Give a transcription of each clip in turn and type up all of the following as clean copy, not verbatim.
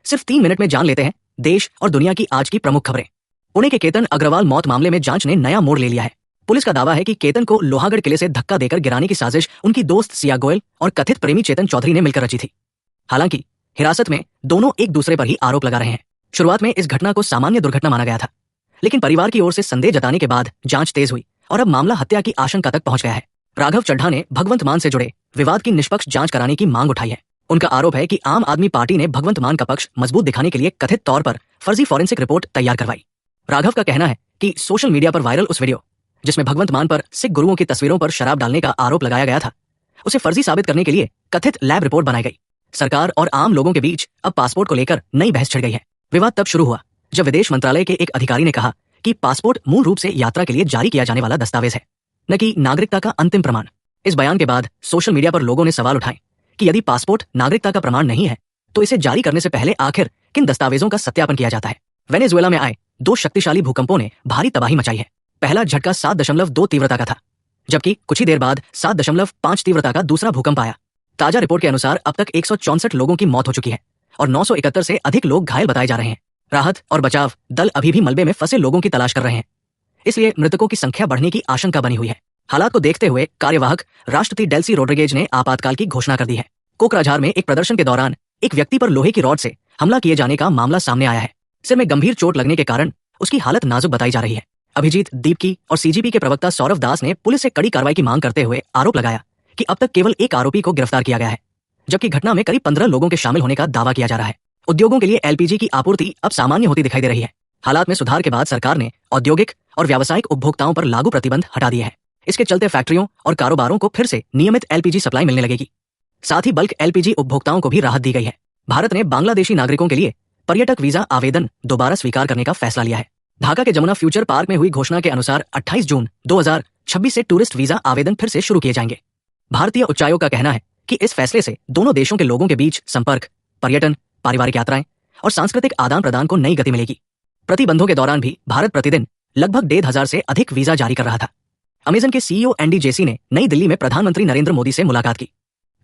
सिर्फ 3 मिनट में जान लेते हैं देश और दुनिया की आज की प्रमुख खबरें। पुणे के केतन अग्रवाल मौत मामले में जांच ने नया मोड़ ले लिया है। पुलिस का दावा है कि केतन को लोहागढ़ किले से धक्का देकर गिराने की साजिश उनकी दोस्त सिया गोयल और कथित प्रेमी चेतन चौधरी ने मिलकर रची थी। हालांकि हिरासत में दोनों एक दूसरे पर ही आरोप लगा रहे हैं। शुरुआत में इस घटना को सामान्य दुर्घटना माना गया था, लेकिन परिवार की ओर से संदेह जताने के बाद जांच तेज हुई और अब मामला हत्या की आशंका तक पहुंच गया है। राघव चड्ढा ने भगवंत मान से जुड़े विवाद की निष्पक्ष जांच कराने की मांग उठाई है। उनका आरोप है कि आम आदमी पार्टी ने भगवंत मान का पक्ष मजबूत दिखाने के लिए कथित तौर पर फर्जी फॉरेंसिक रिपोर्ट तैयार करवाई। राघव का कहना है कि सोशल मीडिया पर वायरल उस वीडियो जिसमें भगवंत मान पर सिख गुरुओं की तस्वीरों पर शराब डालने का आरोप लगाया गया था, उसे फर्जी साबित करने के लिए कथित लैब रिपोर्ट बनाई गई। सरकार और आम लोगों के बीच अब पासपोर्ट को लेकर नई बहस छिड़ गई है। विवाद तब शुरू हुआ जब विदेश मंत्रालय के एक अधिकारी ने कहा कि पासपोर्ट मूल रूप से यात्रा के लिए जारी किया जाने वाला दस्तावेज है, न कि नागरिकता का अंतिम प्रमाण। इस बयान के बाद सोशल मीडिया पर लोगों ने सवाल उठाए कि यदि पासपोर्ट नागरिकता का प्रमाण नहीं है तो इसे जारी करने से पहले आखिर किन दस्तावेजों का सत्यापन किया जाता है। वेनेजुएला में आए 2 शक्तिशाली भूकंपों ने भारी तबाही मचाई है। पहला झटका 7.2 तीव्रता का था, जबकि कुछ ही देर बाद 7.5 तीव्रता का दूसरा भूकंप आया। ताजा रिपोर्ट के अनुसार अब तक 164 लोगों की मौत हो चुकी है और 971 से अधिक लोग घायल बताए जा रहे हैं। राहत और बचाव दल अभी भी मलबे में फंसे लोगों की तलाश कर रहे हैं, इसलिए मृतकों की संख्या बढ़ने की आशंका बनी हुई है। हालात को देखते हुए कार्यवाहक राष्ट्रपति डेल्सी रोड्रिगेज ने आपातकाल की घोषणा कर दी है। कोकराझार में एक प्रदर्शन के दौरान एक व्यक्ति पर लोहे की रॉड से हमला किए जाने का मामला सामने आया है। सिर में गंभीर चोट लगने के कारण उसकी हालत नाजुक बताई जा रही है। अभिजीत दीपकी और सीजीपी के प्रवक्ता सौरभ दास ने पुलिस से कड़ी कार्रवाई की मांग करते हुए आरोप लगाया कि अब तक केवल एक आरोपी को गिरफ्तार किया गया है, जबकि घटना में करीब 15 लोगों के शामिल होने का दावा किया जा रहा है। उद्योगों के लिए एलपीजी की आपूर्ति अब सामान्य होती दिखाई दे रही है। हालात में सुधार के बाद सरकार ने औद्योगिक और व्यावसायिक उपभोक्ताओं पर लागू प्रतिबंध हटा दिए हैं। इसके चलते फैक्ट्रियों और कारोबारों को फिर से नियमित एलपीजी सप्लाई मिलने लगेगी। साथ ही बल्क एलपीजी उपभोक्ताओं को भी राहत दी गई है। भारत ने बांग्लादेशी नागरिकों के लिए पर्यटक वीजा आवेदन दोबारा स्वीकार करने का फैसला लिया है। ढाका के जमुना फ्यूचर पार्क में हुई घोषणा के अनुसार 28 जून 2026 से टूरिस्ट वीजा आवेदन फिर से शुरू किए जाएंगे। भारतीय उच्चायोग का कहना है कि इस फैसले से दोनों देशों के लोगों के बीच संपर्क, पर्यटन, पारिवारिक यात्राएं और सांस्कृतिक आदान प्रदान को नई गति मिलेगी। प्रतिबंधों के दौरान भी भारत प्रतिदिन लगभग 1,500 से अधिक वीजा जारी कर रहा था। अमेजन के सीईओ एंडी जेसी ने नई दिल्ली में प्रधानमंत्री नरेंद्र मोदी से मुलाकात की।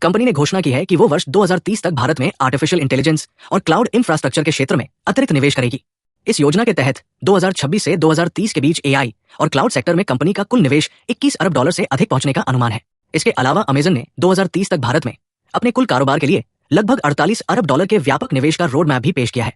कंपनी ने घोषणा की है कि वो वर्ष 2030 तक भारत में आर्टिफिशियल इंटेलिजेंस और क्लाउड इंफ्रास्ट्रक्चर के क्षेत्र में अतिरिक्त निवेश करेगी। इस योजना के तहत 2026 से 2030 के बीच एआई और क्लाउड सेक्टर में कंपनी का कुल निवेश $21 अरब से अधिक पहुंचने का अनुमान है। इसके अलावा अमेजन ने 2030 तक भारत में अपने कुल कारोबार के लिए लगभग $48 अरब के व्यापक निवेश का रोड मैप भी पेश किया है।